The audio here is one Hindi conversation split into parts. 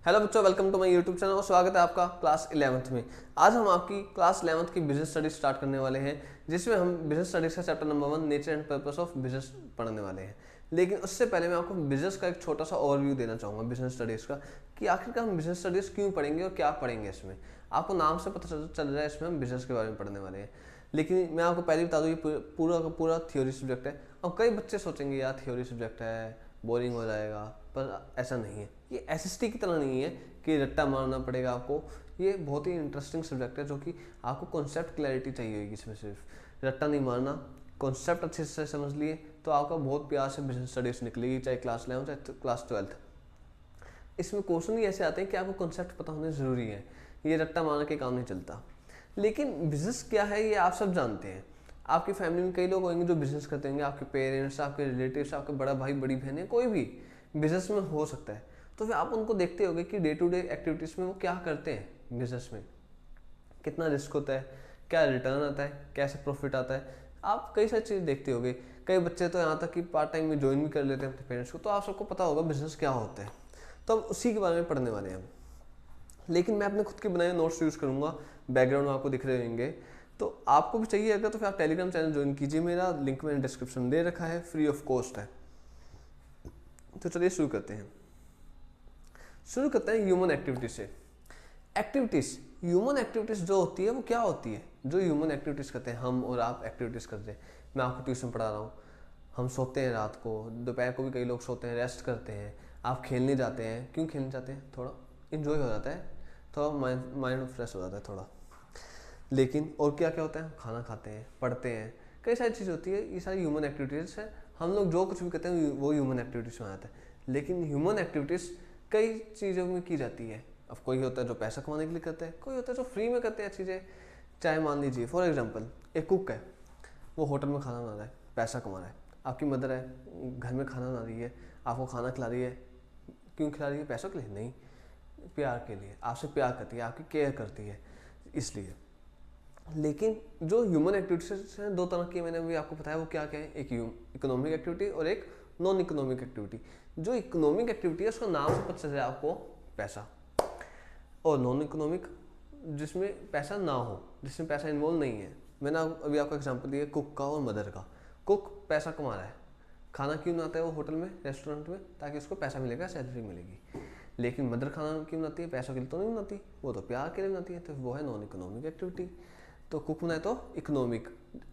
हेलो बच्चों, welcome to my YouTube channel और स्वागत है आपका क्लास 11th में। आज हम आपकी क्लास 11th की बिजनेस स्टडीज स्टार्ट करने वाले हैं, जिसमें हम बिजनेस स्टडीज का chapter number 1 nature and purpose of business पढ़ने वाले हैं। लेकिन उससे पहले मैं आपको बिजनेस का एक छोटा सा ओवरव्यू देना चाहूँगा बिजनेस स्टडीज़ का, कि आखिरकार हम बिजनेस स्टडीज़ क्यों पढ़ेंगे और क्या पढ़ेंगे इसमें। आपको नाम से पता चल रहा है इसमें हम बिजनेस के बारे में पढ़ने वाले हैं, लेकिन मैं आपको पहले बता दूँ ये पूरा का पूरा थ्योरी सब्जेक्ट है। अब कई बच्चे सोचेंगे यार थ्योरी सब्जेक्ट है, बोरिंग हो जाएगा, पर ऐसा नहीं है। ये एसएसटी की तरह नहीं है कि रट्टा मारना पड़ेगा आपको। ये बहुत ही इंटरेस्टिंग सब्जेक्ट है जो कि आपको कॉन्सेप्ट क्लैरिटी चाहिए होगी। इसमें सिर्फ रट्टा नहीं मारना, कॉन्सेप्ट अच्छे से समझ लिए तो आपका बहुत प्यार से बिजनेस स्टडीज निकलेगी, चाहे क्लास 11 चाहे क्लास 12। इसमें क्वेश्चन ही ऐसे आते हैं कि आपको कॉन्सेप्ट पता होना जरूरी है, ये रट्टा मारने के काम नहीं चलता। लेकिन बिजनेस क्या है ये आप सब जानते हैं। आपकी फैमिली में कई लोग होंगे जो बिजनेस करते होंगे, आपके पेरेंट्स, आपके रिलेटिव्स, आपके बड़ा भाई बड़ी बहनें, कोई भी बिजनेस में हो सकता है। तो फिर आप उनको देखते होंगे कि डे टू डे एक्टिविटीज़ में वो क्या करते हैं, बिजनेस में कितना रिस्क होता है, क्या रिटर्न आता है, कैसे प्रॉफिट आता है। आप कई सारी चीज़ देखते होंगे। कई बच्चे तो यहाँ तक कि पार्ट टाइम में ज्वाइन भी कर लेते हैं अपने पेरेंट्स को। तो आप सबको पता होगा बिजनेस क्या होता है, तो हम उसी के बारे में पढ़ने वाले हैं। लेकिन मैं अपने खुद के बनाए नोट्स यूज़ करूँगा, बैकग्राउंड में आपको दिख रहे होंगे। तो आपको भी चाहिए अगर, तो फिर आप टेलीग्राम चैनल ज्वाइन कीजिए, मेरा लिंक मैंने डिस्क्रिप्शन दे रखा है, फ्री ऑफ कॉस्ट है। तो चलिए शुरू करते हैं ह्यूमन एक्टिविटीज से। एक्टिविटीज, ह्यूमन एक्टिविटीज जो होती है वो क्या होती है? जो ह्यूमन एक्टिविटीज करते हैं, हम और आप एक्टिविटीज करते हैं। मैं आपको ट्यूशन पढ़ा रहा हूँ, हम सोते हैं रात को, दोपहर को भी कई लोग सोते हैं, रेस्ट करते हैं। आप खेलने जाते हैं, क्यों खेलने जाते हैं? थोड़ा इन्जॉय हो जाता है, थोड़ा माइंड फ्रेश हो जाता है थोड़ा। लेकिन और क्या क्या होता है? खाना खाते हैं, पढ़ते हैं, कई सारी चीज़ होती है। ये सारी ह्यूमन एक्टिविटीज़ है। हम लोग जो कुछ भी करते हैं वो ह्यूमन एक्टिविटीज़ में आता है। लेकिन ह्यूमन एक्टिविटीज़ कई चीज़ों में की जाती है। अब कोई होता है जो पैसा कमाने के लिए करते हैं, कोई होता है जो फ्री में करते हैं चीज़ें। चाहे मान लीजिए फॉर एग्जांपल एक कुक है, वो होटल में खाना बना रहा है, पैसा कमा रहा है। आपकी मदर है, घर में खाना बना रही है, आपको खाना खिला रही है, क्यों खिला रही है? पैसों के लिए नहीं, प्यार के लिए। आपसे प्यार करती है, आपकी केयर करती है, इसलिए। लेकिन जो ह्यूमन एक्टिविटीज हैं दो तरह की, मैंने भी आपको बताया वो क्या क्या है। एक इकोनॉमिक एक्टिविटी और एक नॉन इकोनॉमिक एक्टिविटी। जो इकोनॉमिक एक्टिविटी है उसका नाम से पता चल रहा है आपको, पैसा। और नॉन इकोनॉमिक जिसमें पैसा ना हो, जिसमें पैसा इन्वॉल्व नहीं है। मैंने अभी आपको एग्जांपल दिया कुक का और मदर का। कुक पैसा कमा रहा है, खाना क्यों बनाता है वो होटल में, रेस्टोरेंट में? ताकि उसको पैसा मिलेगा, सैलरी मिलेगी। लेकिन मदर खाना क्यों बनाती है? पैसों के लिए तो नहीं बनाती, वो तो प्यार के लिए बनाती है। तो वो है नॉन इकोनॉमिक एक्टिविटी। तो कुक बनाए तो इकोनॉमिक।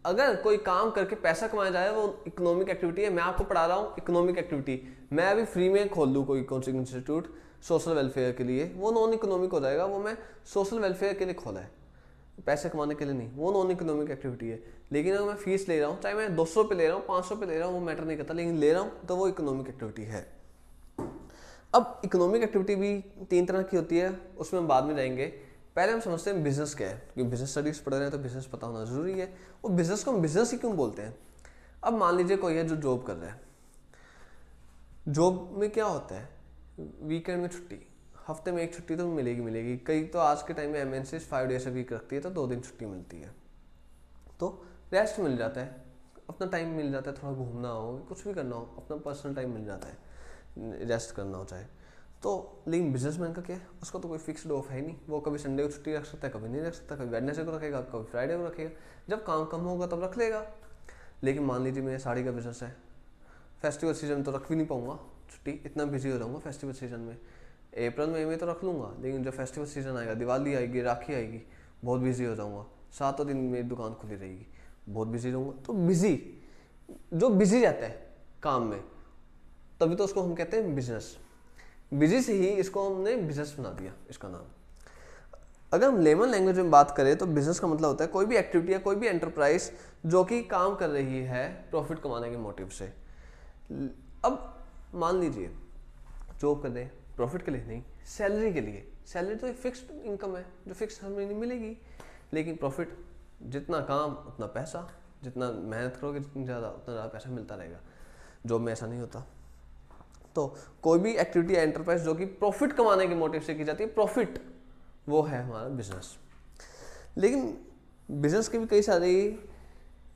अगर कोई काम करके पैसा कमाया जाए वो इकोनॉमिक एक्टिविटी है। मैं आपको पढ़ा रहा हूँ इकोनॉमिक एक्टिविटी, मैं अभी फ्री में खोल दूँ कोई कोचिंग इंस्टीट्यूट सोशल वेलफेयर के लिए, वो नॉन इकोनॉमिक हो जाएगा। वो मैं सोशल वेलफेयर के लिए खोला है, पैसे कमाने के लिए नहीं, वो नॉन इकोनॉमिक एक्टिविटी है। लेकिन अगर मैं फीस ले रहा हूँ, चाहे मैं 200 पे ले रहा हूँ, 500 पे ले रहा हूँ, वो मैटर नहीं करता, लेकिन ले रहा हूँ तो वो इकोनॉमिक एक्टिविटी है। अब इकोनॉमिक एक्टिविटी भी 3 तरह की होती है, उसमें हम बाद में जाएंगे। पहले हम समझते हैं बिजनेस क्या है, क्योंकि बिजनेस स्टडीज पढ़ रहे हैं तो बिजनेस पता होना जरूरी है। और बिजनेस को हम बिजनेस ही क्यों बोलते हैं? अब मान लीजिए कोई है जो जॉब कर रहा है। जॉब में क्या होता है, वीकेंड में छुट्टी, हफ्ते में एक छुट्टी तो मिलेगी। कई तो आज के टाइम में एमएनसीज 5 डेज अ वीक रखती है, तो 2 दिन छुट्टी मिलती है, तो रेस्ट मिल जाता है, अपना टाइम मिल जाता है। थोड़ा घूमना हो, कुछ भी करना हो, अपना पर्सनल टाइम मिल जाता है, रेस्ट करना हो चाहे तो। लेकिन बिजनेसमैन का क्या है, उसका तो कोई फिक्स्ड ऑफ है नहीं। वो कभी संडे को छुट्टी रख सकता है, कभी नहीं रख सकता, कभी वेडनेसडे को रखेगा, कभी फ्राइडे को रखेगा। जब काम कम होगा तब रख लेगा। लेकिन मान लीजिए मेरा साड़ी का बिजनेस है, फेस्टिवल सीजन तो रख भी नहीं पाऊंगा छुट्टी, इतना बिजी हो जाऊंगा फेस्टिवल सीजन में। अप्रैल मई में तो रख लूँगा, लेकिन जब फेस्टिवल सीजन आएगा, दिवाली आएगी, राखी आएगी, बहुत बिजी हो जाऊँगा। 7 दिन मेरी दुकान खुली रहेगी, बहुत बिजी रहूँगा। तो बिजी, जो बिजी रहता है काम में, तभी तो उसको हम कहते हैं बिजनेस। बिजी से ही इसको हमने बिजनेस बना दिया, इसका नाम। अगर हम लेमन लैंग्वेज में बात करें तो बिजनेस का मतलब होता है कोई भी एक्टिविटी या कोई भी एंटरप्राइज जो कि काम कर रही है प्रॉफिट कमाने के मोटिव से। अब मान लीजिए जॉब कर रहे हैं प्रॉफिट के लिए नहीं, सैलरी के लिए। सैलरी तो एक फिक्स्ड इनकम है जो फिक्स हर महीने मिलेगी। लेकिन प्रॉफिट, जितना काम उतना पैसा, जितना मेहनत करोगे जितनी ज़्यादा उतना ज़्यादा पैसा मिलता रहेगा। जॉब में ऐसा नहीं होता। तो कोई भी एक्टिविटी या एंटरप्राइज जो कि प्रॉफिट कमाने के मोटिव से की जाती है, प्रॉफिट, वो है हमारा बिजनेस। लेकिन बिजनेस के भी कई सारे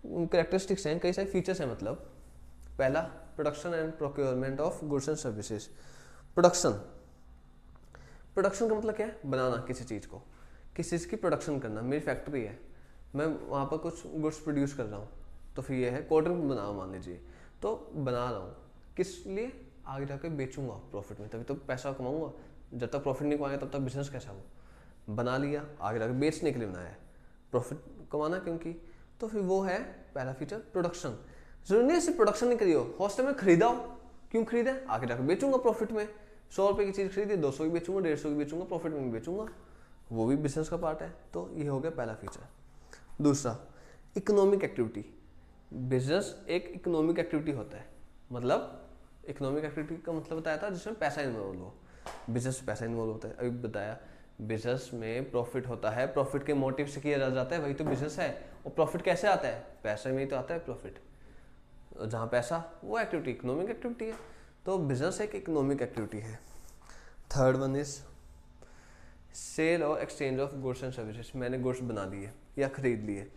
कैरेक्टरिस्टिक्स हैं, कई सारे फीचर्स हैं। मतलब पहला, production and procurement of goods and services. Production, production का मतलब क्या है? बनाना किसी चीज़ को, किसी चीज़ की प्रोडक्शन करना। मेरी फैक्ट्री है, मैं वहाँ पर कुछ गुड्स प्रोड्यूस कर रहा हूँ, तो फिर ये है कॉटन बना मान लीजिए, तो बना रहा हूँ किस लिए? आगे जाके बेचूंगा प्रॉफिट में, तभी तो पैसा कमाऊंगा। जब तक प्रॉफिट नहीं कमाएगा तब तक बिजनेस कैसा हो? बना लिया, आगे जाके बेचने के लिए बनाया है, प्रॉफिट कमाना क्योंकि। तो फिर वो है पहला फीचर प्रोडक्शन। जरूरी नहीं सिर्फ प्रोडक्शन नहीं करी हो, हॉस्टल में खरीदा हो, क्यों खरीदा? आगे जाकर बेचूंगा प्रॉफिट में। 100 रुपये की चीज़ खरीदी, 200 की बेचूंगा, 150 की बेचूंगा, प्रॉफिट में बेचूंगा, वो भी बिजनेस का पार्ट है। तो ये हो गया पहला फीचर। दूसरा, इकोनॉमिक एक्टिविटी। बिजनेस एक इकोनॉमिक एक्टिविटी होता है, मतलब इकोनॉमिक एक्टिविटी का मतलब बताया था जिसमें पैसा इन्वॉल्व हो। बिजनेस में पैसा इन्वॉल्व होता है, अभी बताया। बिजनेस में प्रॉफिट होता है, प्रॉफिट के मोटिव से किया जाता है, वही तो बिजनेस है। और प्रॉफिट कैसे आता है? पैसे में ही तो आता है प्रॉफिट। जहाँ पैसा, वो एक्टिविटी इकोनॉमिक एक्टिविटी है। तो बिजनेस एक इकोनॉमिक एक्टिविटी है। थर्ड वन इज सेल और exchange of goods and services. मैंने गुड्स बना लिए या खरीद लिए,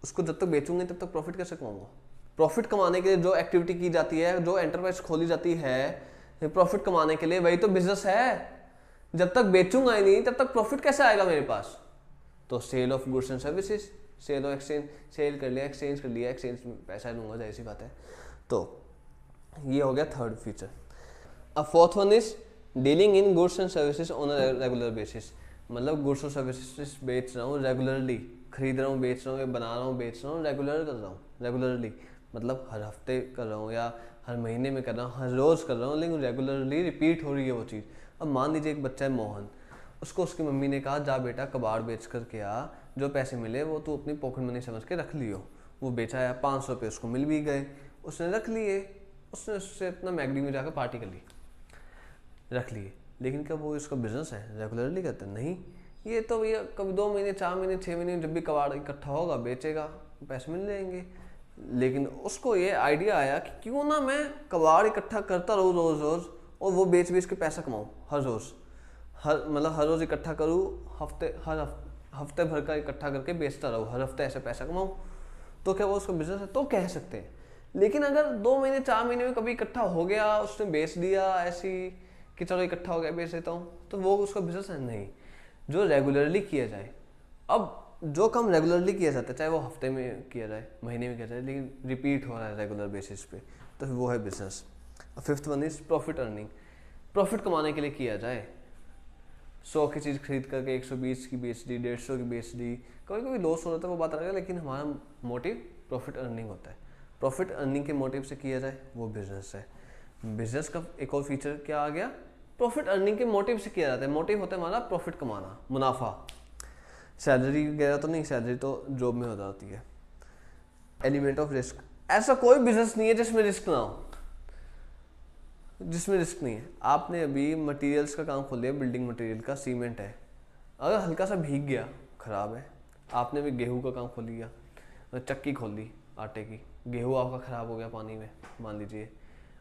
उसको जब तक बेचूंगे तब तक प्रॉफिट कैसे कमाऊंगा? प्रॉफिट कमाने के लिए जो एक्टिविटी की जाती है, जो एंटरप्राइज खोली जाती है प्रॉफिट कमाने के लिए, वही तो बिजनेस है। जब तक बेचूंगा ही नहीं तब तक प्रॉफिट कैसे आएगा मेरे पास? तो sale of goods and services, sale और एक्सचेंज, सेल कर लिया, एक्सचेंज कर लिया, एक्सचेंज में पैसा लूंगा, जाहिर सी बात है। तो ये हो गया थर्ड फीचर। अब fourth one is dealing in goods and services on a regular basis. मतलब गुड्स और सर्विसेज बेच रहा हूँ रेगुलरली, खरीद रहा हूँ, बेच रहा हूँ, बना रहा हूँ, बेच रहा हूँ, रेगुलर कर रहा हूँ। रेगुलरली मतलब हर हफ्ते कर रहा हूँ या हर महीने में कर रहा हूँ, हर रोज़ कर रहा हूँ, लेकिन रेगुलरली रिपीट हो रही है वो चीज़। अब मान लीजिए एक बच्चा है मोहन, उसको उसकी मम्मी ने कहा जा बेटा कबाड़ बेच कर के आ, जो पैसे मिले वो तू अपनी पॉकेट मनी समझ के रख लियो। वो बेचा है, 500 रुपये उसको मिल भी गए, उसने रख लिए, उसने उससे अपना मैगडी में जाकर पार्टी कर ली, रख लिए। लेकिन क्या वो इसका बिजनेस है? रेगुलरली करते हैं? नहीं, ये तो भैया कभी 2 महीने, 4 महीने, 6 महीने जब भी कबाड़ इकट्ठा होगा बेचेगा, पैसे मिल जाएंगे। लेकिन उसको ये आइडिया आया कि क्यों ना मैं कबाड़ इकट्ठा करता रहूँ रोज़ रोज़, और वो बेच बेच के पैसा कमाऊँ हर रोज़, हर रोज़ इकट्ठा करूँ, हफ्ते भर का इकट्ठा करके बेचता रहूँ, हर हफ्ते ऐसे पैसा कमाऊँ। तो क्या वो उसका बिजनेस है? तो कह सकते हैं। लेकिन अगर 2 महीने 4 महीने में कभी इकट्ठा हो गया, उसने बेच दिया ऐसी कि चलो इकट्ठा हो गया बेच देता हूँ, तो वो उसका बिजनेस है? नहीं। जो रेगुलरली किया जाए, अब जो काम रेगुलरली किया जाता है, चाहे वो हफ्ते में किया जाए, महीने में किया जाए, लेकिन रिपीट हो रहा है रेगुलर बेसिस पे, तो वो है business. Fifth one is profit earning. Profit कमाने के लिए किया जाए, 100 की चीज़ खरीद करके 120 की बेच दी, 150 की बेच दी, कभी कभी लॉस हो रहा है वो बात अलग है, लेकिन हमारा मोटिव प्रॉफिट अर्निंग होता है। प्रॉफिट अर्निंग के मोटिव से किया जाए वो बिजनेस है। बिजनेस का एक और फीचर क्या आ गया? प्रॉफिट अर्निंग के मोटिव से किया जाता है। मोटिव होता है हमारा प्रॉफिट कमाना, मुनाफा। सैलरी वगैरह तो नहीं, सैलरी तो जॉब में हो जाती है। एलिमेंट ऑफ रिस्क, ऐसा कोई बिजनेस नहीं है जिसमें रिस्क ना हो, जिसमें रिस्क नहीं है। आपने अभी मटेरियल्स का काम खोल लिया, बिल्डिंग मटेरियल का, सीमेंट है, अगर हल्का सा भीग गया खराब है। आपने भी गेहूं का काम खोल लिया, चक्की खोल ली आटे की, गेहूं आपका खराब हो गया पानी में, मान लीजिए।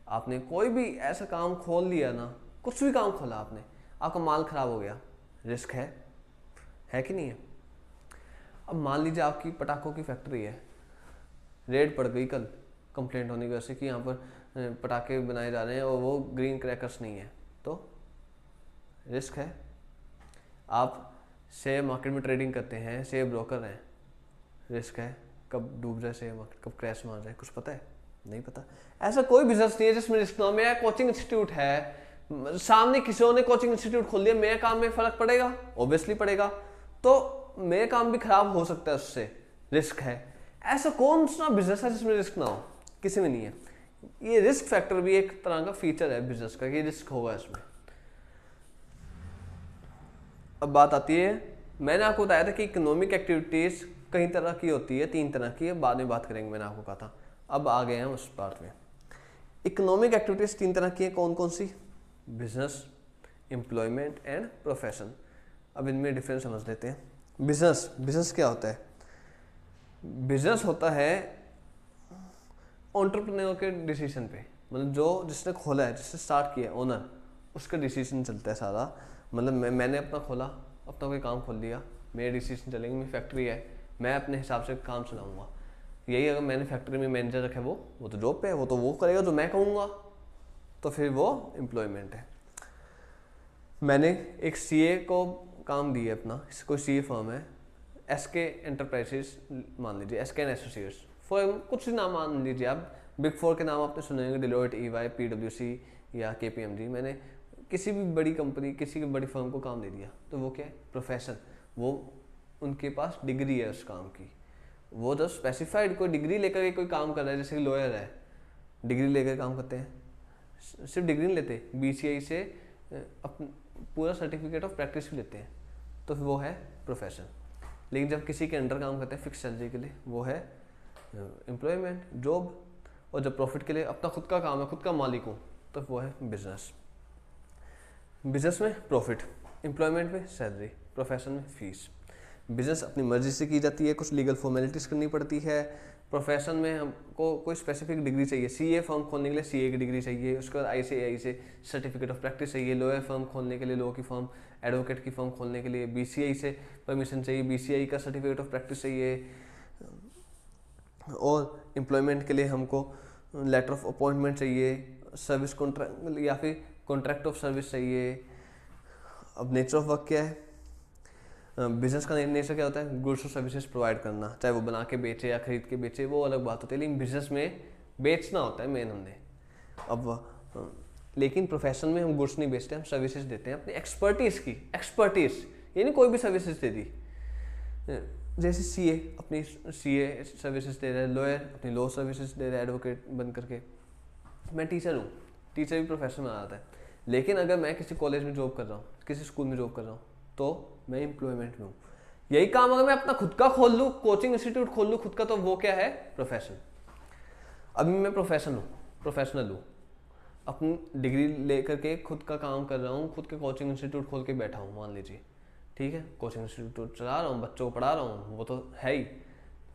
आपने कोई भी ऐसा काम खोल लिया ना, कुछ भी काम खोला आपने, आपका माल खराब हो गया, रिस्क है कि नहीं है? अब मान लीजिए आपकी पटाखों की फैक्ट्री है, रेड पड़ गई कल कंप्लेंट होने की वजह से कि यहाँ पर पटाखे बनाए जा रहे हैं और वो ग्रीन क्रैकर्स नहीं है, तो रिस्क है। आप शेयर मार्केट में ट्रेडिंग करते हैं, शेयर ब्रोकर हैं, रिस्क है। कब डूब जाए शेयर मार्केट, कब क्रैश मार जाए, कुछ पता है? नहीं पता। ऐसा कोई बिजनेस नहीं है जिसमें रिस्क ना हो। मेरा कोचिंग इंस्टीट्यूट है, सामने किसी ने कोचिंग इंस्टीट्यूट खोल दिया, मेरे काम में फर्क पड़ेगा? ऑब्वियसली पड़ेगा। तो मेरे काम भी खराब हो सकता है उससे, रिस्क है। ऐसा कौन सा बिजनेस है जिसमें रिस्क ना हो? किसी में नहीं है। ये रिस्क फैक्टर भी एक तरह का फीचर है बिजनेस का कि रिस्क होगा इसमें। अब बात आती है, मैंने आपको बताया था कि इकोनॉमिक एक्टिविटीज कई तरह की होती है, 3 तरह की है, बाद में बात करेंगे, मैंने आपको कहा था। अब आ गए हैं उस पार्ट में। इकोनॉमिक एक्टिविटीज 3 तरह की है, कौन कौन सी? Business, employment and profession. अब इनमें डिफरेंस समझ लेते हैं। बिजनेस क्या होता है? बिजनेस होता है एंटरप्रेन्योर के डिसीजन पे, मतलब जो जिसने खोला है, जिसने स्टार्ट किया है, ओनर, उसका डिसीजन चलता है सारा। मतलब मैंने अपना खोला, अपना कोई काम खोल लिया, मेरे डिसीजन चलेंगे, मेरी फैक्ट्री है, मैं अपने हिसाब से काम चलाऊंगा। यही अगर मैंने फैक्ट्री में मैनेजर रखे, वो तो जॉब पे है, वो करेगा जो मैं कहूँगा, तो फिर वो एम्प्लॉयमेंट है। मैंने एक सीए को काम दिया अपना, कोई सीए फर्म है, एसके एंटरप्राइजेस मान लीजिए, एसके एंड एसोसिएट्स, फॉर कुछ नाम मान लीजिए आप, बिग फोर के नाम आपने सुने होंगे, डिलॉयट, ईवाई, पीडब्ल्यूसी या केपीएमजी। मैंने किसी भी बड़ी कंपनी, किसी भी बड़ी फर्म को काम दे दिया, तो वो क्या है, प्रोफेशन। वो उनके पास डिग्री है उस काम की, वो जब स्पेसिफाइड कोई डिग्री लेकर के कोई काम कर रहा है, जैसे लॉयर है, डिग्री लेकर काम करते हैं, सिर्फ डिग्री नहीं लेते, बीसीआई से पूरा सर्टिफिकेट ऑफ प्रैक्टिस भी लेते हैं, तो वो है प्रोफेशन। लेकिन जब किसी के अंडर काम करते हैं फिक्स सैलरी के लिए, वो है एम्प्लॉयमेंट, जॉब। और जब प्रॉफिट के लिए अपना खुद का काम है, खुद का मालिक हूँ, तो वो है बिजनेस। बिजनेस में प्रॉफिट, एम्प्लॉयमेंट में सैलरी, प्रोफेशन में फीस। बिजनेस अपनी मर्जी से की जाती है, कुछ लीगल फॉर्मेलिटीज़ करनी पड़ती है। प्रोफेशन में हमको कोई स्पेसिफिक डिग्री चाहिए, सीए फर्म खोलने के लिए सीए की डिग्री चाहिए, उसके बाद आईसीएआई से सर्टिफिकेट ऑफ प्रैक्टिस चाहिए, लॉयर फर्म खोलने के लिए, लॉ की फर्म, एडवोकेट की फर्म खोलने के लिए बीसीआई से परमिशन चाहिए, बीसीआई का सर्टिफिकेट ऑफ प्रैक्टिस चाहिए। और एम्प्लॉयमेंट के लिए हमको लेटर ऑफ अपॉइंटमेंट चाहिए, सर्विस कॉन्ट्रैक्ट या फिर कॉन्ट्रैक्ट ऑफ सर्विस चाहिए। अब नेचर ऑफ वर्क क्या है, बिजनेस का नेचर क्या होता है, गुड्स और सर्विसेज प्रोवाइड करना, चाहे वो बना के बेचे या खरीद के बेचे, वो अलग बात होती है, लेकिन बिजनेस में बेचना होता है मेन हमने। अब लेकिन प्रोफेशन में हम गुड्स नहीं बेचते, हम सर्विसेज देते हैं अपनी एक्सपर्टीज़ की, एक्सपर्टीज़ यानी कोई भी सर्विसेज दे दी। जैसे सीए अपनी सीए सर्विसेज दे रहा है, लॉयर अपनी लॉ सर्विसेज दे रहा है एडवोकेट बन करके। मैं टीचर हूँ, टीचर भी प्रोफेशन में आता है, लेकिन अगर मैं किसी कॉलेज में जॉब कर रहा हूँ, किसी स्कूल में जॉब कर रहा हूँ, तो मैं एम्प्लॉयमेंट में हूँ। यही काम अगर मैं अपना खुद का खोल लूँ, कोचिंग इंस्टीट्यूट खोल लूँ खुद का, तो वो क्या है, प्रोफेशन। अभी मैं प्रोफेशन हूँ, प्रोफेशनल हूँ, अपनी डिग्री लेकर के खुद का काम कर रहा हूँ, खुद के कोचिंग इंस्टीट्यूट खोल के बैठा हूँ मान लीजिए, ठीक है, कोचिंग इंस्टीट्यूट चला रहा हूँ, बच्चों को पढ़ा रहा हूँ, वो तो है ही,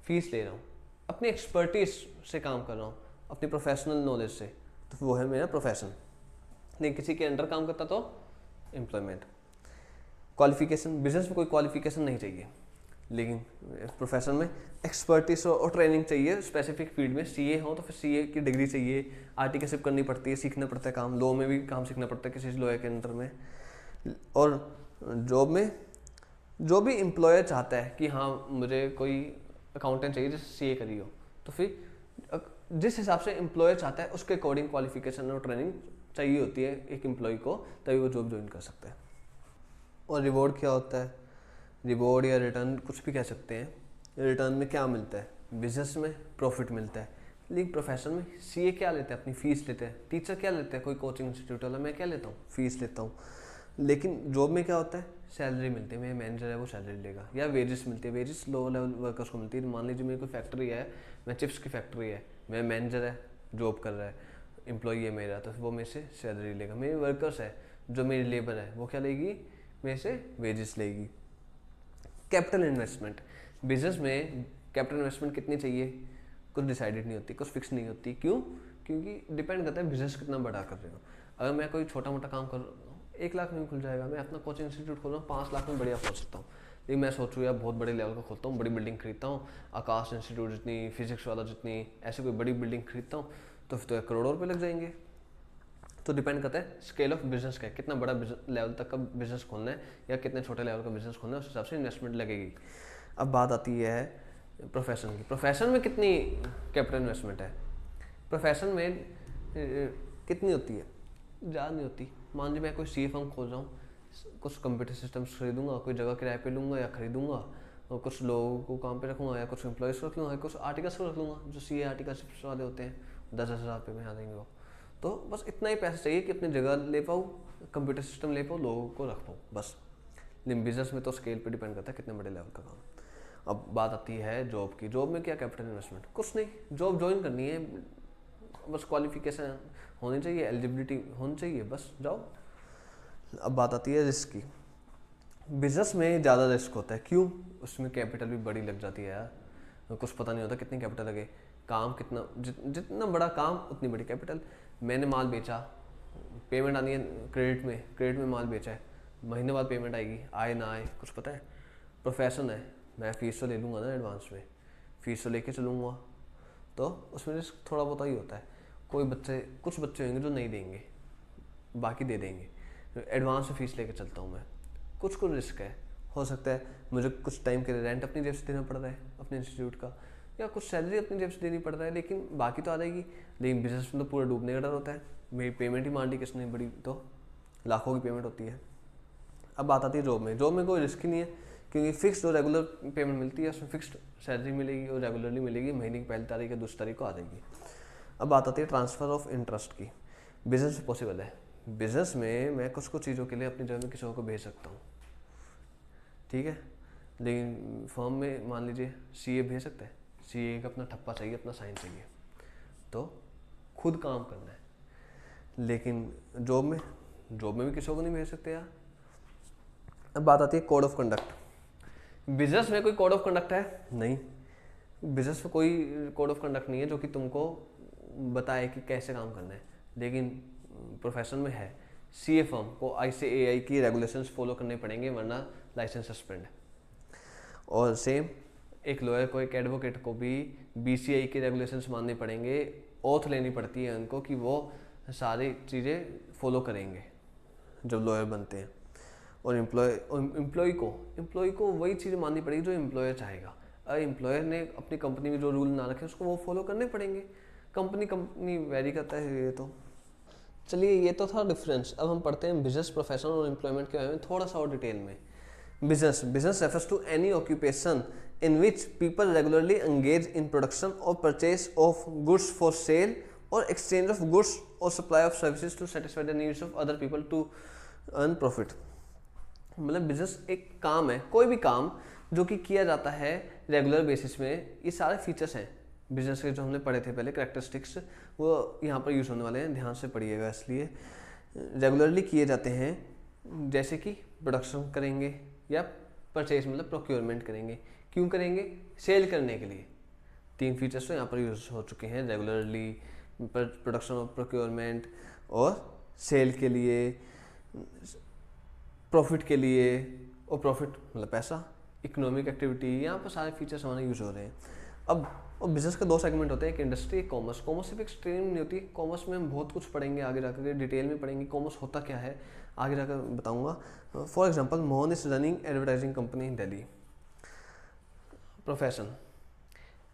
फीस ले रहा हूँ, अपनी एक्सपर्टीज से काम कर रहा हूँ, अपनी प्रोफेशनल नॉलेज से, तो वो है मेरा प्रोफेशन। नहीं किसी के अंडर काम करता तो एम्प्लॉयमेंट। क्वालिफिकेशन, बिजनेस में कोई क्वालिफिकेशन नहीं चाहिए, लेकिन प्रोफेशन में एक्सपर्टीज और ट्रेनिंग चाहिए स्पेसिफिक फील्ड में। सीए हो तो फिर सीए की डिग्री चाहिए, आर्टिकलशिप करनी पड़ती है, सीखना पड़ता है काम, लॉ में भी काम सीखना पड़ता है किसी लॉयर के अंडर में। और जॉब में जो भी एम्प्लॉयर चाहता है कि हाँ मुझे कोई अकाउंटेंट चाहिए जैसे सीए करी हो, तो फिर जिस हिसाब से एम्प्लॉयर चाहता है उसके अकॉर्डिंग क्वालिफिकेशन और ट्रेनिंग चाहिए होती है एक एम्प्लॉय को, तभी वो जॉब ज्वाइन कर सकता है। और रिवॉर्ड क्या होता है, रिवॉर्ड या रिटर्न कुछ भी कह सकते हैं। रिटर्न में क्या मिलता है, बिजनेस में प्रॉफिट मिलता है, लेकिन प्रोफेशन में सीए क्या लेते हैं, अपनी फीस लेते हैं, टीचर क्या लेते हैं, कोई कोचिंग इंस्टीट्यूट वाला मैं क्या लेता हूँ, फीस लेता हूँ। लेकिन जॉब में क्या होता है, सैलरी मिलती है, मेरा मैनेजर है वो सैलरी लेगा, या वेजेस मिलती है, वेजेस लो लेवल वर्कर्स को मिलती है। मान लीजिए मेरी कोई फैक्ट्री है, मैं चिप्स की फैक्ट्री है, मेरा मैनेजर है जॉब कर रहा है, एम्प्लॉई है मेरा, तो वो मेरे से सैलरी लेगा। मेरे वर्कर्स है जो मेरी लेबर है, वो क्या लेगी, मेरे से वेजेस लेगी। कैपिटल इन्वेस्टमेंट, बिजनेस में कैपिटल इन्वेस्टमेंट कितनी चाहिए कुछ डिसाइडेड नहीं होती, कुछ फिक्स नहीं होती। क्यों, क्योंकि डिपेंड करता है बिजनेस कितना बड़ा कर रहे हो। अगर मैं कोई छोटा मोटा काम कर रहा हूँ 1 लाख में खुल जाएगा, मैं अपना कोचिंग इंस्टीट्यूट खोल रहा हूँ 5 लाख में बढ़िया खोल सकता हूँ। लेकिन मैं सोचूँ यार बहुत बड़े लेवल का खोलता हूँ, बड़ी बिल्डिंग खरीदता हूँ, आकाश इंस्टीट्यूट जितनी, फिजिक्स वाला जितनी, ऐसी कोई बड़ी बिल्डिंग खरीदता हूँ, तो फिर तो करोड़ों रुपये लग जाएंगे। तो डिपेंड करता है स्केल ऑफ बिजनेस का है, कितना बड़ा लेवल तक का बिजनेस खोलना है या कितने छोटे लेवल का बिजनेस खोलना है, उस हिसाब से इन्वेस्टमेंट लगेगी। अब बात आती है प्रोफेशन की। प्रोफेशन में कितनी कैपिटल इन्वेस्टमेंट है, प्रोफेशन में कितनी होती है, ज़्यादा नहीं होती। मान लीजिए मैं कोई सी फर्म खोल रहा हूँ, कुछ कंप्यूटर सिस्टम्स खरीदूंगा, कोई जगह किराए पे लूँगा या खरीदूंगा, और कुछ लोगों को काम पे रखूँगा या कुछ एम्प्लॉयज़ को रख लूँगा, कुछ आर्टिकल्स को रख लूँगा जो सी आर्टिकल्स वाले होते हैं, 10,000 रुपये में आ जाएंगे वो। तो बस इतना ही पैसा चाहिए कि अपनी जगह ले पाऊँ, कंप्यूटर सिस्टम ले पाऊँ, लोगों को रख पाऊँ, बस। लेकिन बिजनेस में तो स्केल पे डिपेंड करता है कितने बड़े लेवल का काम। अब बात आती है जॉब की। जॉब में क्या कैपिटल इन्वेस्टमेंट, कुछ नहीं, जॉब ज्वाइन करनी है, बस क्वालिफिकेशन होनी चाहिए, एलिजिबिलिटी होनी चाहिए, बस जाओ। अब बात आती है रिस्क की। बिजनेस में ज़्यादा रिस्क होता है, क्यों, उसमें कैपिटल भी बड़ी लग जाती है यार, कुछ पता नहीं होता कितनी कैपिटल लगे, काम कितना, जितना बड़ा काम उतनी बड़ी कैपिटल। मैंने माल बेचा, पेमेंट आनी है क्रेडिट में माल बेचा है, महीने बाद पेमेंट आएगी, आए ना आए कुछ पता है। प्रोफेशन है, मैं फीस तो ले लूँगा ना एडवांस में, फीस तो लेके चलूँगा, तो उसमें रिस्क थोड़ा बहुत ही होता है। कुछ बच्चे होंगे जो नहीं देंगे, बाकी दे देंगे। एडवांस में फीस लेके चलता हूँ मैं, कुछ कुछ रिस्क है, हो सकता है मुझे कुछ टाइम के लिए रेंट अपनी जेब से देना पड़ रहा है अपने इंस्टीट्यूट का, या कुछ सैलरी अपनी जेब से देनी पड़ रहा है, लेकिन बाकी तो आ जाएगी। लेकिन बिजनेस में तो पूरा डूबने का डर होता है, मेरी पेमेंट ही मान ली किसने बड़ी, तो लाखों की पेमेंट होती है। अब बात आती है जॉब में, जॉब में कोई रिस्क ही नहीं है, क्योंकि फिक्स्ड और रेगुलर पेमेंट मिलती है, उसमें फिक्स्ड सैलरी मिलेगी और रेगुलरली मिलेगी, महीने की पहली तारीख या दूसरी तारीख को आ जाएगी। अब बात आती है ट्रांसफ़र ऑफ इंटरेस्ट की। बिजनेस में पॉसिबल है, बिजनेस में मैं कुछ कुछ चीज़ों के लिए अपनी जगह में किसी और को भेज सकता हूँ, ठीक है, लेकिन फर्म में मान लीजिए सीए भेज सकते हैं, सीए का अपना ठप्पा चाहिए, अपना साइन चाहिए, तो खुद काम करना है। लेकिन जॉब में भी किसी को नहीं भेज सकते यार। अब बात आती है कोड ऑफ कंडक्ट। बिजनेस में कोई कोड ऑफ कंडक्ट है नहीं, बिजनेस में कोई कोड ऑफ कंडक्ट नहीं है जो कि तुमको बताए कि कैसे काम करना है, लेकिन प्रोफेशन में है। सीए फर्म को ICAI की रेगुलेशंस फॉलो करने पड़ेंगे, वरना लाइसेंस सस्पेंड। और सेम एक लॉयर को, एक एडवोकेट को भी BCI के रेगुलेशंस मानने पड़ेंगे, ओथ लेनी पड़ती है उनको कि वो सारी चीज़ें फॉलो करेंगे जब लॉयर बनते हैं। और एम्प्लॉय को वही चीज़ माननी पड़ेगी जो एम्प्लॉयर चाहेगा। अगर एम्प्लॉयर ने अपनी कंपनी में जो रूल ना रखे उसको वो फॉलो करने पड़ेंगे। कंपनी वेरी करता है ये तो। चलिए ये तो था डिफरेंस। अब हम पढ़ते हैं बिजनेस, प्रोफेशन और एम्प्लॉयमेंट के बारे में थोड़ा सा और डिटेल में। Business refers to any occupation in which people regularly engage in production or purchase of goods for sale or exchange of goods or supply of services to satisfy the needs of other people to earn profit। मतलब बिजनेस एक काम है, कोई भी काम जो कि किया जाता है रेगुलर बेसिस में। ये सारे फीचर्स हैं बिजनेस के जो हमने पढ़े थे पहले, कैरेक्टरिस्टिक्स, वो यहाँ पर यूज़ होने वाले हैं, ध्यान से पढ़िएगा। इसलिए रेगुलरली किए जाते हैं, जैसे कि प्रोडक्शन करेंगे या परचेज मतलब प्रोक्योरमेंट करेंगे। क्यों करेंगे? सेल करने के लिए। 3 फीचर्स तो यहाँ पर यूज हो चुके हैं, रेगुलरली, प्रोडक्शन और प्रोक्योरमेंट, और सेल के लिए, प्रॉफिट के लिए, और प्रॉफिट मतलब पैसा, इकोनॉमिक एक्टिविटी, यहाँ पर सारे फीचर्स हमारे यूज हो रहे हैं। अब और बिजनेस के 2 सेगमेंट होते हैं, एक इंडस्ट्री, एक कॉमर्स। कॉमर्स सिर्फ एक स्ट्रीम नहीं होती, कॉमर्स में हम बहुत कुछ पढ़ेंगे आगे जाकर के, डिटेल में पढ़ेंगे कॉमर्स होता क्या है, आगे जाकर बताऊंगा। For example, Mohan is running advertising company in Delhi. Profession,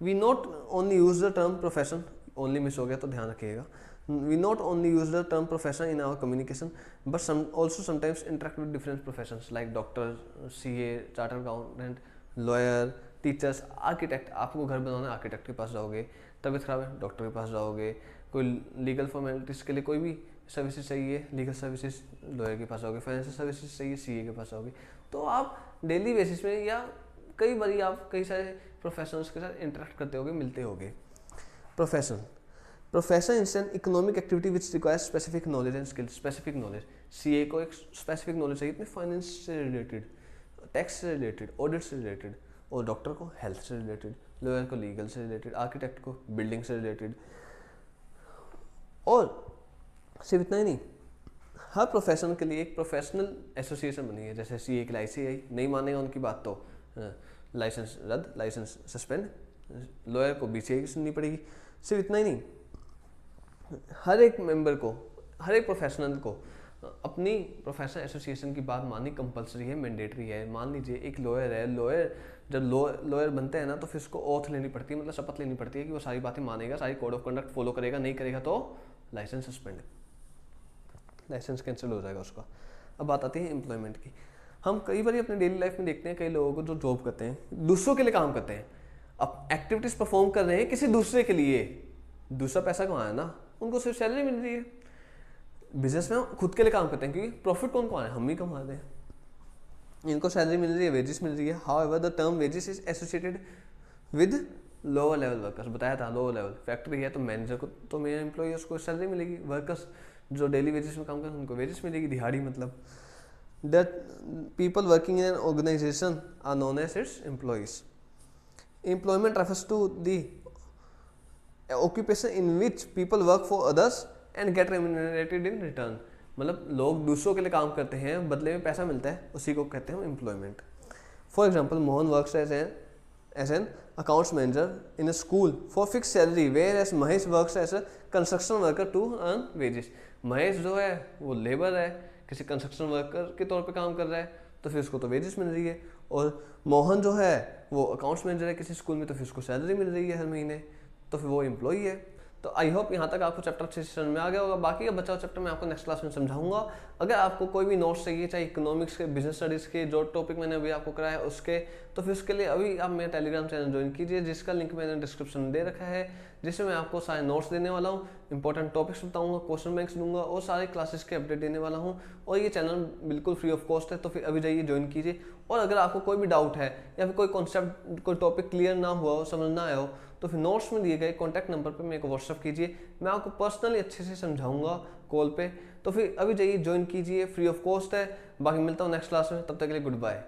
we not only use the term profession, only miss हो गया तो ध्यान रखिएगा। We not only use the term profession in our communication, but also sometimes interact with different professions like doctor, CA, chartered accountant, lawyer, teachers, architect. आपको घर बनाना है, आर्किटेक्ट के पास जाओगे। तबीयत खराब है, डॉक्टर के पास जाओगे। कोई लीगल फॉर्मेलिटीज़ के लिए कोई भी सर्विसेज चाहिए, लीगल सर्विसेज, लॉयर के पास जाओगे। फाइनेंशियल सर्विसेज चाहिए, CA के पास जाओगे। तो आप डेली बेसिस में या कई बार आप कई सारे प्रोफेशनल्स के साथ इंटरेक्ट करते होगे, मिलते होगे। Profession is an economic activity which requires specific knowledge and skill. Specific knowledge, CA को एक स्पेसिफिक नॉलेज चाहिए, इसमें फाइनेंस से रिलेटेड, टैक्स से रिलेटेड, ऑडिट से रिलेटेड, और डॉक्टर को हेल्थ से रिलेटेड, लॉयर को लीगल से रिलेटेड, आर्किटेक्ट को बिल्डिंग से रिलेटेड। और सिर्फ इतना ही नहीं, हर प्रोफेशन के लिए एक प्रोफेशनल एसोसिएशन बनी है, जैसे CA के लिए ICAI। नहीं मानेगा उनकी बात तो लाइसेंस रद्द, लाइसेंस सस्पेंड। लॉयर को BCI की सुननी पड़ेगी। सिर्फ इतना ही नहीं, हर एक मेंबर को, हर एक प्रोफेशनल को अपनी प्रोफेशनल एसोसिएशन की बात माननी कंपलसरी है, मैंडेटरी है। मान लीजिए एक लॉयर है, लॉयर जब लॉयर बनते हैं ना, तो फिर उसको ओथ लेनी पड़ती है, मतलब शपथ लेनी पड़ती है कि वो सारी बातें मानेगा, सारी कोड ऑफ कंडक्ट फॉलो करेगा। नहीं करेगा तो लाइसेंस सस्पेंड, लाइसेंस कैंसिल हो जाएगा उसका। अब बात आती है एम्प्लॉयमेंट की। हम कई बार अपने डेली लाइफ में देखते हैं कई लोगों को जो जॉब करते हैं, दूसरों के लिए काम करते हैं, अब एक्टिविटीज परफॉर्म कर रहे हैं किसी दूसरे के लिए। दूसरा पैसा कमाया ना, उनको सिर्फ सैलरी मिल रही है। बिजनेस में खुद के लिए काम करते हैं, क्योंकि प्रॉफिट कौन कमाए, हम ही कमा रहे हैं। इनको सैलरी मिल रही है, वेजेस मिल रही है। However the term wages is associated with lower level workers. बताया था लोअर लेवल, फैक्ट्री है तो मैनेजर को, तो मेरे एम्प्लॉय उसको सैलरी मिलेगी। वर्कर्स जो डेली वेजेस में काम करते हैं उनको वेजेस मिलेगी, दिहाड़ी मतलब। That people working in an organisation are known as its employees. Employment refers to the occupation in which people work for others and get remunerated in return। मतलब लोग दूसरों के लिए काम करते हैं, बदले में पैसा मिलता है, उसी को कहते हैं employment. For example, Mohan works as an accounts manager in a school for fix salary, where as Mahesh works as a construction worker to earn wages. Mahesh जो है वो लेबर है, किसी कंस्ट्रक्शन वर्कर के तौर पे काम कर रहा है तो फिर उसको तो वेजेस मिल रही है, और मोहन जो है वो अकाउंट्स मैनेजर है किसी स्कूल में तो फिर उसको सैलरी मिल रही है हर महीने, तो फिर वो एम्प्लॉई है। तो आई होप यहाँ तक आपको चैप्टर अच्छे से समझ में आ गया होगा। बाकी का बचा हुआ चैप्टर मैं आपको नेक्स्ट क्लास में समझाऊंगा। अगर आपको कोई भी नोट्स चाहिए, चाहे इकोनॉमिक्स के, बिजनेस स्टडीज़ के, जो टॉपिक मैंने अभी आपको कराया उसके, तो फिर उसके लिए अभी आप मेरा टेलीग्राम चैनल ज्वाइन कीजिए, जिसका लिंक मैंने डिस्क्रिप्शन में दे रखा है, जिसमें मैं आपको सारे नोट्स देने वाला हूँ, इंपॉर्टेंट टॉपिक्स बताऊंगा, क्वेश्चन बैंक्स दूंगा और सारे क्लासेस के अपडेट देने वाला हूँ। और ये चैनल बिल्कुल फ्री ऑफ कॉस्ट है, तो फिर अभी जाइए ज्वाइन कीजिए। और अगर आपको कोई भी डाउट है या फिर कोई कॉन्सेप्ट, कोई टॉपिक क्लियर ना हुआ हो, समझ ना आया हो, तो फिर नोट्स में दिए गए कॉन्टैक्ट नंबर पे मेरे को व्हाट्सअप कीजिए, मैं आपको पर्सनली अच्छे से समझाऊंगा कॉल पे। तो फिर अभी जाइए ज्वाइन कीजिए, फ्री ऑफ कॉस्ट है। बाकी मिलता हूँ नेक्स्ट क्लास में, तब तक के लिए गुड बाय।